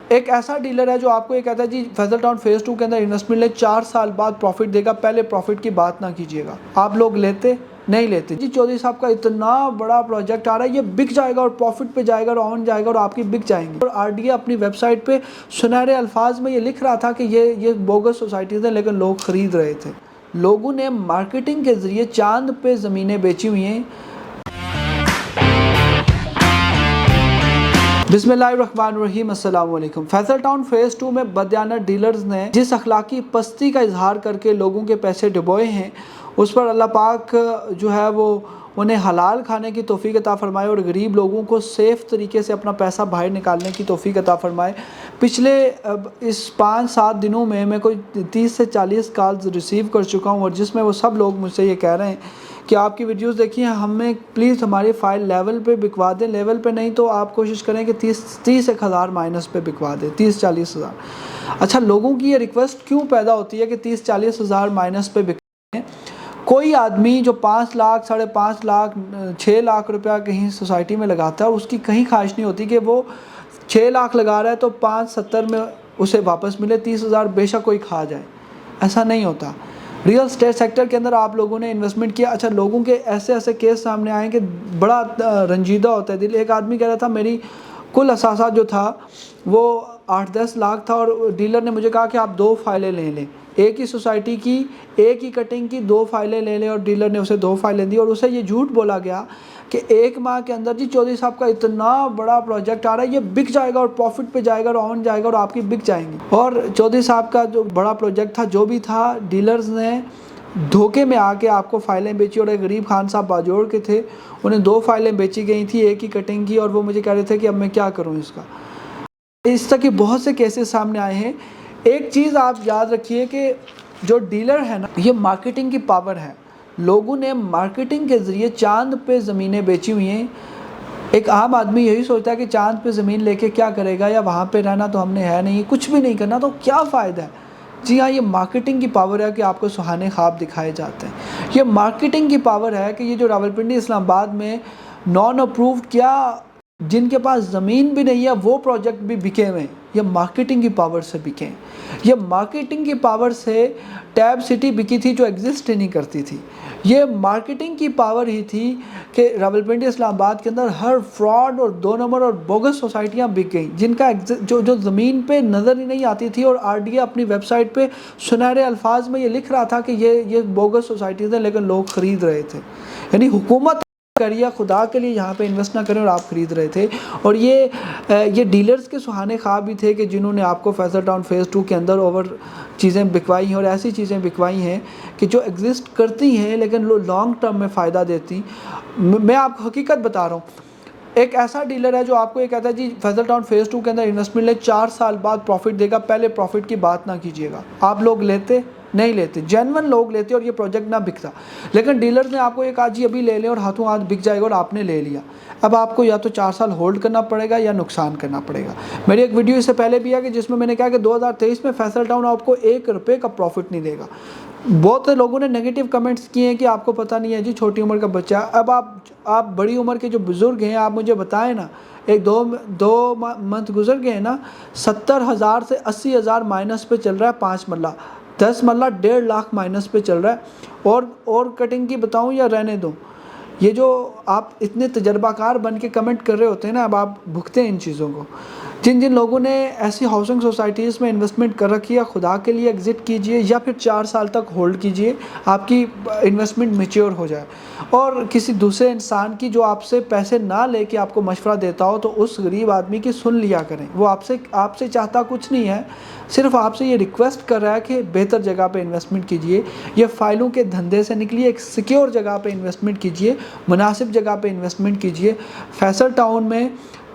ایک ایسا ڈیلر ہے جو آپ کو یہ کہتا ہے جی فیصل ٹاؤن فیز 2 کے اندر انویسٹمنٹ لیں 4 سال بعد پروفٹ دے گا، پہلے پروفٹ کی بات نہ کیجیے گا۔ آپ لوگ لیتے نہیں لیتے جی چودھری صاحب کا اتنا بڑا پروجیکٹ آ رہا ہے، یہ بک جائے گا اور پروفٹ پہ جائے گا اور آن جائے گا اور آپ کی بک جائیں گی۔ اور آر ڈی اے اپنی ویب سائٹ پہ سنہرے الفاظ میں یہ لکھ رہا تھا کہ یہ بوگس سوسائٹیز ہیں، لیکن لوگ خرید رہے تھے۔ لوگوں نے مارکیٹنگ کے ذریعے چاند پہ زمینیں بیچی ہوئی ہیں۔ بسم اللہ الرحمن الرحیم، السلام علیکم۔ فیصل ٹاؤن فیز 2 میں بدیانت ڈیلرز نے جس اخلاقی پستی کا اظہار کر کے لوگوں کے پیسے ڈبوئے ہیں، اس پر اللہ پاک جو ہے وہ انہیں حلال کھانے کی توفیق عطا فرمائے اور غریب لوگوں کو سیف طریقے سے اپنا پیسا باہر نکالنے کی توفیق عطا فرمائے۔ پچھلے اس 5-7 دنوں میں کوئی 30 سے 40 کالز ریسیو کر چکا ہوں، اور جس میں وہ سب لوگ مجھ سے یہ کہہ رہے ہیں کہ آپ کی ویڈیوز دیکھیں، ہمیں پلیز ہماری فائل لیول پہ بکوا دیں، لیول پہ نہیں تو آپ کوشش کریں کہ 30-1,000 مائنس پہ بکوا دیں، 30-40 ہزار۔ اچھا، لوگوں کی یہ ریکویسٹ کیوں پیدا ہوتی ہے کہ 30-40 ہزار مائنس پہ بکوا دیں؟ کوئی آدمی جو 5 لاکھ 5.5 لاکھ 6 لاکھ روپیہ کہیں سوسائٹی میں لگاتا ہے، اس کی کہیں خواہش نہیں ہوتی کہ وہ 6 لاکھ لگا رہا ہے تو 5-70 میں اسے واپس ملے، 30 ہزار بے شک کوئی کھا جائے، ایسا نہیں ہوتا۔ ریئل اسٹیٹ سیکٹر کے اندر آپ لوگوں نے انویسٹمنٹ کیا، اچھا لوگوں کے ایسے کیس سامنے آئے کہ بڑا رنجیدہ ہوتا ہے دل۔ ایک آدمی کہہ رہا تھا میری کل اثاثہ جو تھا وہ 8-10 لاکھ تھا، اور ڈیلر نے مجھے کہا کہ آپ 2 فائلیں لے لیں، ایک ہی سوسائٹی کی ایک ہی کٹنگ کی 2 فائلیں لے لیں، اور ڈیلر نے اسے 2 فائلیں دی، اور اسے یہ جھوٹ بولا گیا کہ 1 ماہ کے اندر جی چودھری صاحب کا اتنا بڑا پروجیکٹ آ رہا ہے، یہ بک جائے گا اور پروفٹ پہ جائے گا اور آن جائے گا اور آپ کی بک جائیں گی۔ اور چودھری صاحب کا جو بڑا پروجیکٹ تھا جو بھی تھا، ڈیلرز نے دھوکے میں آ کے آپ کو فائلیں بیچی، اور ایک غریب خان صاحب باجوڑ کے تھے، انہیں 2 فائلیں بیچی گئی تھی ایک ہی کٹنگ کی، اور وہ مجھے کہہ رہے تھے کہ اب میں کیا کروں اس کا۔ اس طرح کے بہت سے کیسز سامنے آئے ہیں۔ ایک چیز آپ یاد رکھیے کہ جو ڈیلر ہے نا، یہ مارکیٹنگ کی پاور ہے۔ لوگوں نے مارکیٹنگ کے ذریعے چاند پہ زمینیں بیچی ہوئی ہیں۔ ایک عام آدمی یہی سوچتا ہے کہ چاند پہ زمین لے کے کیا کرے گا، یا وہاں پہ رہنا تو ہم نے ہے نہیں، کچھ بھی نہیں کرنا تو کیا فائدہ ہے۔ جی ہاں، یہ مارکیٹنگ کی پاور ہے کہ آپ کو سہانے خواب دکھائے جاتے ہیں۔ یہ مارکیٹنگ کی پاور ہے کہ یہ جو راولپنڈی اسلام آباد میں نان اپرووڈ کیا جن کے پاس زمین بھی نہیں ہے وہ پروجیکٹ بھی بکے ہوئے ہیں، یہ مارکیٹنگ کی پاور سے بکے ہیں۔ یہ مارکیٹنگ کی پاور سے ٹیب سٹی بکی تھی جو ایگزسٹ ہی نہیں کرتی تھی۔ یہ مارکیٹنگ کی پاور ہی تھی کہ راولپنڈی اسلام آباد کے اندر ہر فراڈ اور 2 نمبر اور بوگس سوسائٹیاں بک گئیں، جن کا جو زمین پہ نظر ہی نہیں آتی تھی، اور آر ڈی اے اپنی ویب سائٹ پہ سنہرے الفاظ میں یہ لکھ رہا تھا کہ یہ بوگس سوسائٹیز ہیں، لیکن لوگ خرید رہے تھے۔ یعنی حکومت کریے، خدا کے لیے یہاں پہ انویسٹ نہ کریں، اور آپ خرید رہے تھے۔ اور یہ ڈیلرز کے سہانے خواب بھی تھے کہ جنہوں نے آپ کو فیصل ٹاؤن فیز 2 کے اندر اوور چیزیں بکوائی ہیں، اور ایسی چیزیں بکوائی ہیں کہ جو ایگزسٹ کرتی ہیں لیکن لانگ ٹرم میں فائدہ دیتی۔ میں آپ کو حقیقت بتا رہا ہوں، ایک ایسا ڈیلر ہے جو آپ کو یہ کہتا ہے جی فیصل ٹاؤن فیز 2 کے اندر انویسٹمنٹ لیں 4 سال بعد پروفٹ دے گا، پہلے پروفٹ کی بات نہ کیجیے گا۔ آپ لوگ لیتے نہیں لیتے، جینون لوگ لیتے اور یہ پروجیکٹ نہ بکتا، لیکن ڈیلرز نے آپ کو یہ کہا جی ابھی لے لیں اور ہاتھوں ہاتھ بک جائے گا، اور آپ نے لے لیا۔ اب آپ کو یا تو 4 سال ہولڈ کرنا پڑے گا یا نقصان کرنا پڑے گا۔ میری ایک ویڈیو اس سے پہلے بھی ہے کہ جس میں نے کہا کہ 2023 میں فیصل ٹاؤن آپ کو 1 روپے کا پروفٹ نہیں دے گا۔ بہت سے لوگوں نے نیگیٹو کمنٹس کیے ہیں کہ آپ کو پتہ نہیں ہے جی چھوٹی عمر کا بچہ ہے۔ اب آپ بڑی عمر کے جو بزرگ ہیں آپ مجھے بتائیں نا، ایک 2 منتھ گزر گئے ہیں نا، 70,000 سے 80,000 مائنس پہ چل رہا ہے 5 مرلہ، 10 مرلہ 1.5 لاکھ مائنس پہ چل رہا ہے۔ اور کٹنگ کی بتاؤں یا رہنے دوں؟ یہ جو آپ اتنے تجربہ کار بن کے کمنٹ کر رہے ہوتے ہیں نا، اب آپ بھگتے ہیں ان چیزوں کو۔ جن لوگوں نے ایسی ہاؤسنگ سوسائٹیز میں انویسٹمنٹ کر رکھی ہے، خدا کے لیے ایگزٹ کیجئے، یا پھر 4 سال تک ہولڈ کیجئے، آپ کی انویسٹمنٹ میچور ہو جائے۔ اور کسی دوسرے انسان کی جو آپ سے پیسے نہ لے کے آپ کو مشورہ دیتا ہو تو اس غریب آدمی کی سن لیا کریں۔ وہ آپ سے چاہتا کچھ نہیں ہے، صرف آپ سے یہ ریکویسٹ کر رہا ہے کہ بہتر جگہ پہ انویسٹمنٹ کیجئے، یہ فائلوں کے دھندے سے نکلیے، ایک سیکیور جگہ پہ انویسٹمنٹ کیجئے، مناسب جگہ پہ انویسٹمنٹ کیجئے۔ فیصل ٹاؤن میں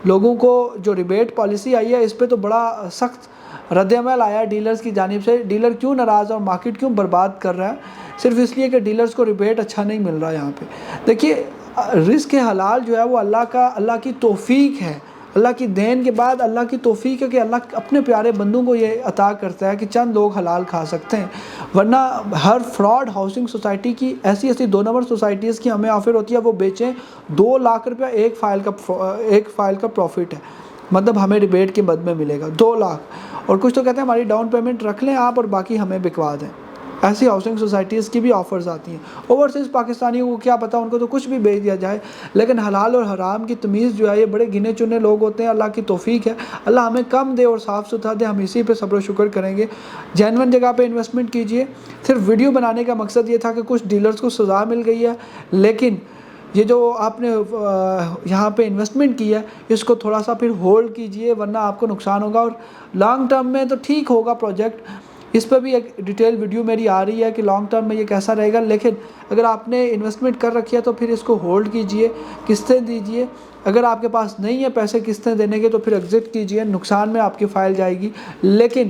لوگوں کو جو ریبیٹ پالیسی آئی ہے اس پہ تو بڑا سخت رد عمل آیا ہے ڈیلرز کی جانب سے۔ ڈیلر کیوں ناراض اور مارکیٹ کیوں برباد کر رہا ہے؟ صرف اس لیے کہ ڈیلرز کو ریبیٹ اچھا نہیں مل رہا یہاں پہ۔ دیکھیے، رزق حلال جو ہے وہ اللہ کی توفیق ہے، اللہ کی دین کے بعد اللہ کی توفیق ہے کہ اللہ اپنے پیارے بندوں کو یہ عطا کرتا ہے کہ چند لوگ حلال کھا سکتے ہیں، ورنہ ہر فراڈ ہاؤسنگ سوسائٹی کی ایسی 2 نمبر سوسائٹیز کی ہمیں آفر ہوتی ہے وہ بیچیں، 2 لاکھ روپیہ ایک فائل کا پروفٹ ہے۔ مطلب ہمیں ریبیٹ کے بد میں ملے گا 2 لاکھ، اور کچھ تو کہتے ہیں ہماری ڈاؤن پیمنٹ رکھ لیں آپ اور باقی ہمیں بکوا دیں۔ ایسی ہاؤسنگ سوسائٹیز کی بھی آفرز آتی ہیں۔ اوورسیز پاکستانیوں کو کیا پتہ، ان کو تو کچھ بھی بیچ دیا جائے، لیکن حلال اور حرام کی تمیز جو ہے یہ بڑے گنے چنے لوگ ہوتے ہیں۔ اللہ کی توفیق ہے، اللہ ہمیں کم دے اور صاف ستھرا دے، ہم اسی پہ صبر و شکر کریں گے۔ جینون جگہ پہ انویسٹمنٹ کیجئے۔ صرف ویڈیو بنانے کا مقصد یہ تھا کہ کچھ ڈیلرز کو سزا مل گئی ہے، لیکن یہ جو آپ نے یہاں پہ انویسٹمنٹ کی ہے اس کو تھوڑا سا پھر ہولڈ کیجئے، ورنہ آپ کو نقصان ہوگا۔ اور لانگ ٹرم میں تو ٹھیک ہوگا پروجیکٹ، اس پہ بھی ایک ڈیٹیل ویڈیو میری آ رہی ہے کہ لانگ ٹرم میں یہ کیسا رہے گا، لیکن اگر آپ نے انویسٹمنٹ کر رکھی ہے تو پھر اس کو ہولڈ کیجئے، قسطیں دیجئے۔ اگر آپ کے پاس نہیں ہے پیسے قسطیں دینے کے تو پھر ایگزٹ کیجئے، نقصان میں آپ کی فائل جائے گی، لیکن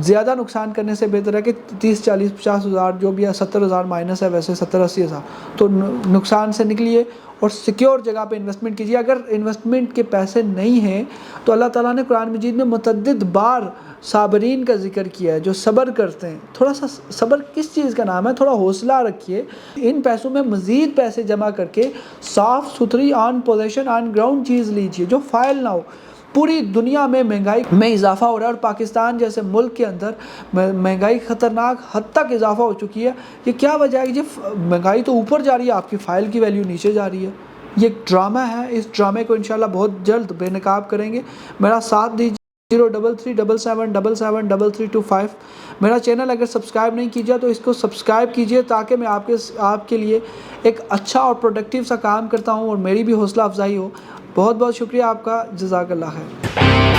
زیادہ نقصان کرنے سے بہتر ہے کہ 30 40 50 ہزار جو بھی ہے، 70 ہزار مائنس ہے ویسے 70 80 ہزار، تو نقصان سے نکلیے اور سیکیور جگہ پہ انویسٹمنٹ کیجیے۔ اگر انویسٹمنٹ کے پیسے نہیں ہیں تو اللہ تعالیٰ نے قرآن مجید میں متعدد بار صابرین کا ذکر کیا ہے، جو صبر کرتے ہیں۔ تھوڑا سا صبر کس چیز کا نام ہے، تھوڑا حوصلہ رکھیے، ان پیسوں میں مزید پیسے جمع کر کے صاف ستھری آن پوزیشن آن گراؤنڈ چیز لیجیے جو فائل نہ ہو۔ پوری دنیا میں مہنگائی میں اضافہ ہو رہا ہے، اور پاکستان جیسے ملک کے اندر مہنگائی خطرناک حد تک اضافہ ہو چکی ہے۔ یہ کیا وجہ ہے کہ مہنگائی تو اوپر جا رہی ہے، آپ کی فائل کی ویلیو نیچے جا رہی ہے۔ یہ ایک ڈرامہ ہے، اس ڈرامے کو انشاءاللہ بہت جلد بے نقاب کریں گے۔ میرا ساتھ دیجیے 03377773325۔ میرا چینل اگر سبسکرائب نہیں کیجیے تو اس کو سبسکرائب کیجیے، تاکہ میں آپ کے لیے ایک اچھا اور پروڈکٹیو سا کام کرتا ہوں اور میری بھی حوصلہ افزائی ہو۔ بہت بہت شکریہ آپ کا، جزاک اللہ خیر۔